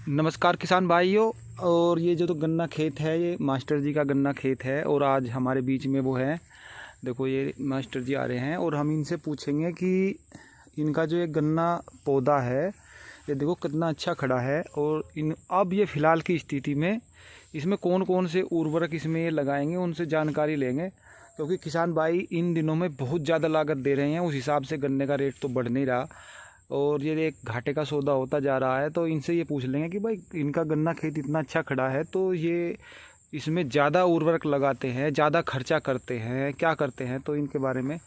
नमस्कार किसान भाइयों। और ये जो तो गन्ना खेत है, ये मास्टर जी का गन्ना खेत है और आज हमारे बीच में वो है। देखो ये मास्टर जी आ रहे हैं और हम इनसे पूछेंगे कि इनका जो ये गन्ना पौधा है ये देखो कितना अच्छा खड़ा है। और अब ये फ़िलहाल की स्थिति में इसमें कौन कौन से उर्वरक इसमें ये लगाएंगे उनसे जानकारी लेंगे, क्योंकि किसान भाई इन दिनों में बहुत ज़्यादा लागत दे रहे हैं। उस हिसाब से गन्ने का रेट तो बढ़ नहीं रहा और ये एक घाटे का सौदा होता जा रहा है। तो इनसे ये पूछ लेंगे कि भाई इनका गन्ना खेत इतना अच्छा खड़ा है तो ये इसमें ज़्यादा उर्वरक लगाते हैं, ज़्यादा खर्चा करते हैं, क्या करते हैं, तो इनके बारे में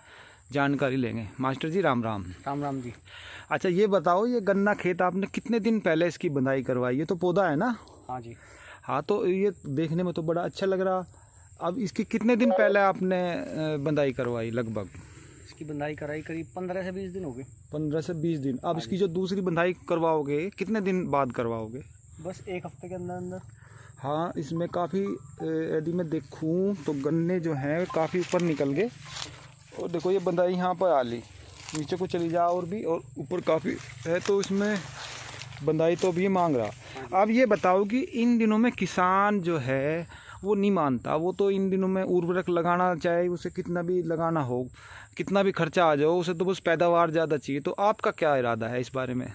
जानकारी लेंगे। मास्टर जी राम राम। राम राम जी। अच्छा ये बताओ, ये गन्ना खेत आपने कितने दिन पहले इसकी बंधाई करवाई? ये तो पौधा है ना? हाँ जी। हाँ, तो ये देखने में तो बड़ा अच्छा लग रहा। अब इसकी कितने दिन पहले आपने बंधाई करवाई? लगभग इसकी बंधाई कराई करीब 15 से 20 दिन हो गए। 15 से 20 दिन। अब इसकी जो दूसरी बंधाई करवाओगे कितने दिन बाद करवाओगे? बस एक हफ्ते के अंदर अंदर। हाँ, इसमें काफ़ी यदि मैं देखूँ तो गन्ने जो हैं काफ़ी ऊपर निकल गए। और देखो ये बंधाई यहाँ पर आ ली, नीचे को चली जा और भी, और ऊपर काफ़ी है तो इसमें बंधाई तो भी मांग रहा। अब ये बताओ कि इन दिनों में किसान जो है वो नहीं मानता, वो तो इन दिनों में उर्वरक लगाना चाहे उसे कितना भी लगाना हो, कितना भी खर्चा आ जाओ, उसे तो बस पैदावार ज़्यादा चाहिए। तो आपका क्या इरादा है इस बारे में?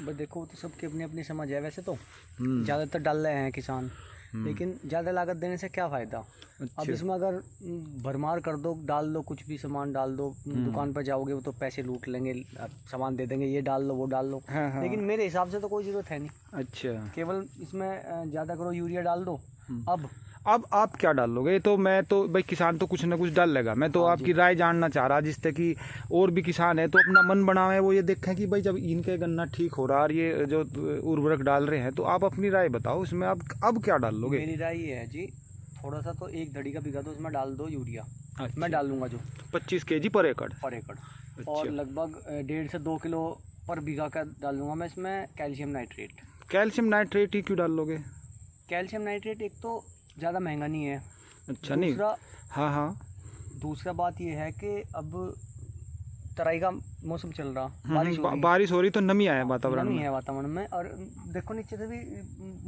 बस देखो, तो सबकी अपनी अपनी समझ है। वैसे तो ज़्यादातर डाल रहे हैं किसान, लेकिन ज़्यादा लागत देने से क्या फ़ायदा। अच्छा। अब इसमें अगर भरमार कर दो, डाल दो, कुछ भी सामान डाल दो, दुकान पर जाओगे वो तो पैसे लूट लेंगे, सामान दे देंगे, ये डाल लो वो डाल लो। हाँ। लेकिन मेरे हिसाब से तो कोई ज़रूरत है नहीं। अच्छा, केवल इसमें ज़्यादा करो, यूरिया डाल दो। अब आप क्या डाल लोगे? तो मैं तो भाई किसान तो कुछ ना कुछ डाल लेगा। मैं तो आपकी राय जानना चाह रहा, जिससे कि और भी किसान है तो अपना मन बनावे, वो ये देखें कि भाई जब इनके गन्ना ठीक हो रहा और ये जो उर्वरक डाल रहे हैं, तो आप अपनी राय बताओ इसमें आप अब क्या डाल लोगे? मेरी राय ये है जी, थोड़ा सा तो 1 धड़ी का भिगा दो, उसमें डाल दो यूरिया। अच्छा। मैं डाल लूँगा जो 25 kg पर एकड़। अच्छा। और लगभग 1.5 से 2 किलो पर बीघा का डाल लूँगा मैं इसमें कैल्शियम नाइट्रेट। कैल्शियम नाइट्रेट ही क्यों डाल लोगे? कैल्शियम नाइट्रेट एक तो ज़्यादा महंगा नहीं है। अच्छा। नहीं। हाँ। दूसरा बात ये है कि अब तराई का मौसम चल रहा, बारिश हो रही तो नमी है वातावरण में। नमी है वातावरण में, और देखो नीचे से भी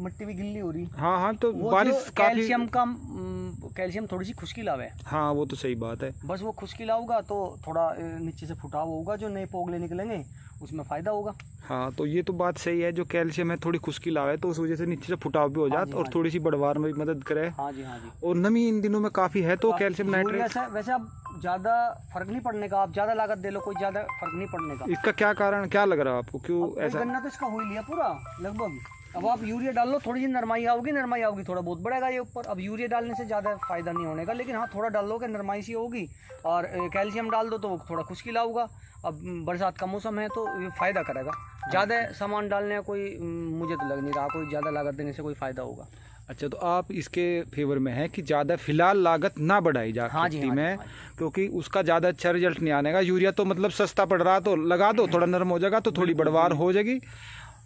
मिट्टी भी गिल्ली हो रही। हाँ, तो बारिश कैल्शियम थोड़ी सी खुश्की लावे। हाँ, वो तो सही बात है। बस वो खुश्की लाऊगा तो थोड़ा नीचे से फुटाव होगा, जो नए पोगले निकलेंगे उसमें फ़ायदा होगा। हाँ, तो ये तो बात सही है, जो कैल्शियम है थोड़ी खुश्की लावे तो उस वजह से नीचे से फुटाव भी हो जाता और थोड़ी सी बढ़वार में भी मदद करे। हाँ जी। और नमी इन दिनों में काफ़ी है तो कैल्शियम नाइट्रेट। वैसे अब ज़्यादा फर्क नहीं पड़ने का, आप ज़्यादा लागत दे लो, कोई ज़्यादा फर्क नहीं पड़ने का। इसका क्या कारण, क्या लग रहा है आपको, क्यों ऐसा? गन्ना तो इसका हो ही लिया पूरा लगभग। अब आप यूरिया डाल लो, थोड़ी सी नरमाई आओगी, थोड़ा बहुत बढ़ेगा ये ऊपर। अब यूरिया डालने से ज़्यादा फायदा नहीं होने का, लेकिन हाँ थोड़ा डाल लो कि नरमाई सी होगी। और कैल्शियम डाल दो तो थोड़ा खुश्की लाऊगा। अब बरसात का मौसम है तो ये फ़ायदा करेगा। ज़्यादा सामान डालने का कोई मुझे तो लग नहीं रहा कोई ज़्यादा लागत देने से कोई फ़ायदा होगा। अच्छा, तो आप इसके फेवर में है कि ज़्यादा फिलहाल लागत ना बढ़ाई जा खेती में, क्योंकि उसका ज़्यादा अच्छा रिजल्ट नहीं आने का। यूरिया तो मतलब सस्ता पड़ रहा तो लगा दो, थोड़ा नरम हो जाएगा तो थोड़ी बढ़वार हो जाएगी।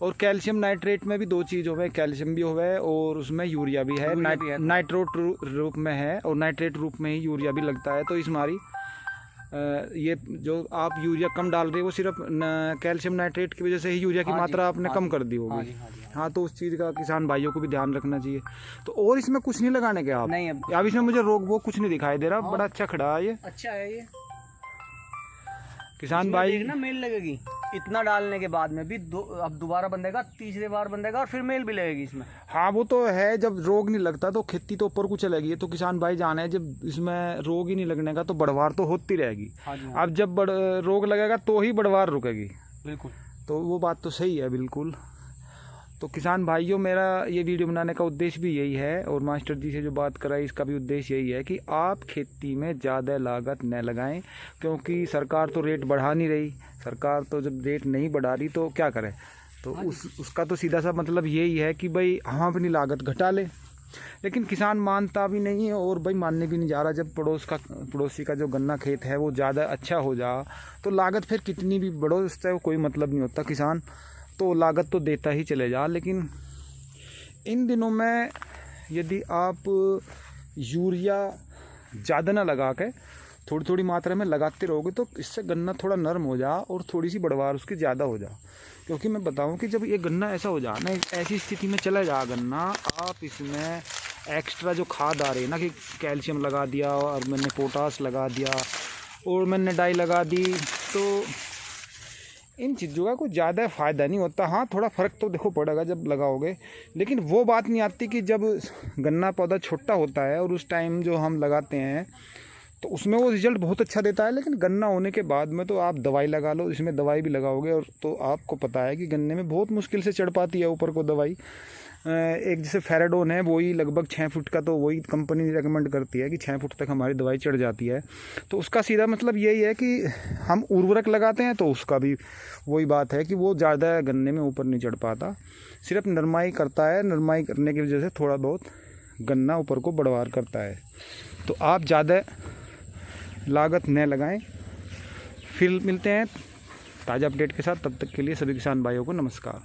और कैल्शियम नाइट्रेट में भी 2 चीज़ होवे, कैल्शियम भी होवे और उसमें यूरिया भी है। नाइट्रोट रूप में है और नाइट्रेट रूप में ही यूरिया भी लगता है। तो इस मारी ये जो आप यूरिया कम डाल रहे हो वो सिर्फ कैल्शियम नाइट्रेट की वजह से ही यूरिया की मात्रा आपने कम कर दी होगी। हाँ, तो उस चीज़ का किसान भाइयों को भी ध्यान रखना चाहिए। तो और इसमें कुछ नहीं लगाने के आप? नहीं, अब इसमें मुझे रोग वो कुछ नहीं दिखाई दे रहा। बड़ा अच्छा खड़ा है ये, अच्छा है ये। किसान भाई ना मेल लगेगी इतना डालने के बाद में भी अब दोबारा बंधेगा, तीसरी बार बंधेगा और फिर मेल भी लगेगी इसमें। हाँ, वो तो है, जब रोग नहीं लगता तो खेती तो ऊपर को चलेगी। तो किसान भाई जाने हैं, जब इसमें रोग ही नहीं लगने का तो बढ़वार तो होती रहेगी। अब जब रोग लगेगा तो ही बढ़वार रुकेगी। बिल्कुल, तो वो बात तो सही है बिल्कुल। तो किसान भाइयों, मेरा ये वीडियो बनाने का उद्देश्य भी यही है और मास्टर जी से जो बात कराई इसका भी उद्देश्य यही है कि आप खेती में ज़्यादा लागत न लगाएं, क्योंकि सरकार तो रेट बढ़ा नहीं रही। सरकार तो जब रेट नहीं बढ़ा रही तो क्या करें? तो उसका तो सीधा सा मतलब यही है कि भाई हम अपनी लागत घटा लें। लेकिन किसान मानता भी नहीं है और भाई मानने भी नहीं जा रहा। जब पड़ोसी का जो गन्ना खेत है वो ज़्यादा अच्छा हो जा तो लागत फिर कितनी भी बढ़ो उससे कोई मतलब नहीं होता। किसान तो लागत तो देता ही चले जा। लेकिन इन दिनों में यदि आप यूरिया ज़्यादा ना लगा के थोड़ी थोड़ी मात्रा में लगाते रहोगे तो इससे गन्ना थोड़ा नरम हो जा और थोड़ी सी बढ़वार उसकी ज़्यादा हो जा। क्योंकि मैं बताऊं कि जब ये गन्ना ऐसा हो जाए ना, ऐसी स्थिति में चला जा गन्ना, आप इसमें एक्स्ट्रा जो खाद आ रही है ना कि कैल्शियम लगा दिया और मैंने पोटास लगा दिया और मैंने डाई लगा दी, तो इन चीज़ों का कोई ज़्यादा फ़ायदा नहीं होता। हाँ, थोड़ा फ़र्क तो देखो पड़ेगा जब लगाओगे, लेकिन वो बात नहीं आती कि जब गन्ना पौधा छोटा होता है और उस टाइम जो हम लगाते हैं तो उसमें वो रिज़ल्ट बहुत अच्छा देता है। लेकिन गन्ना होने के बाद में तो आप दवाई लगा लो, इसमें दवाई भी लगाओगे और तो आपको पता है कि गन्ने में बहुत मुश्किल से चढ़ पाती है ऊपर को दवाई। एक जैसे फेराडोन है, वही लगभग 6 फुट का, तो वही कंपनी रिकमेंड करती है कि 6 फुट तक हमारी दवाई चढ़ जाती है। तो उसका सीधा मतलब यही है कि हम उर्वरक लगाते हैं तो उसका भी वही बात है कि वो ज़्यादा गन्ने में ऊपर नहीं चढ़ पाता, सिर्फ नरमाई करता है। नरमाई करने की वजह से थोड़ा बहुत गन्ना ऊपर को बढ़वार करता है। तो आप ज़्यादा लागत न लगाएं। फिर मिलते हैं ताज़ा अपडेट के साथ, तब तक के लिए सभी किसान भाइयों को नमस्कार।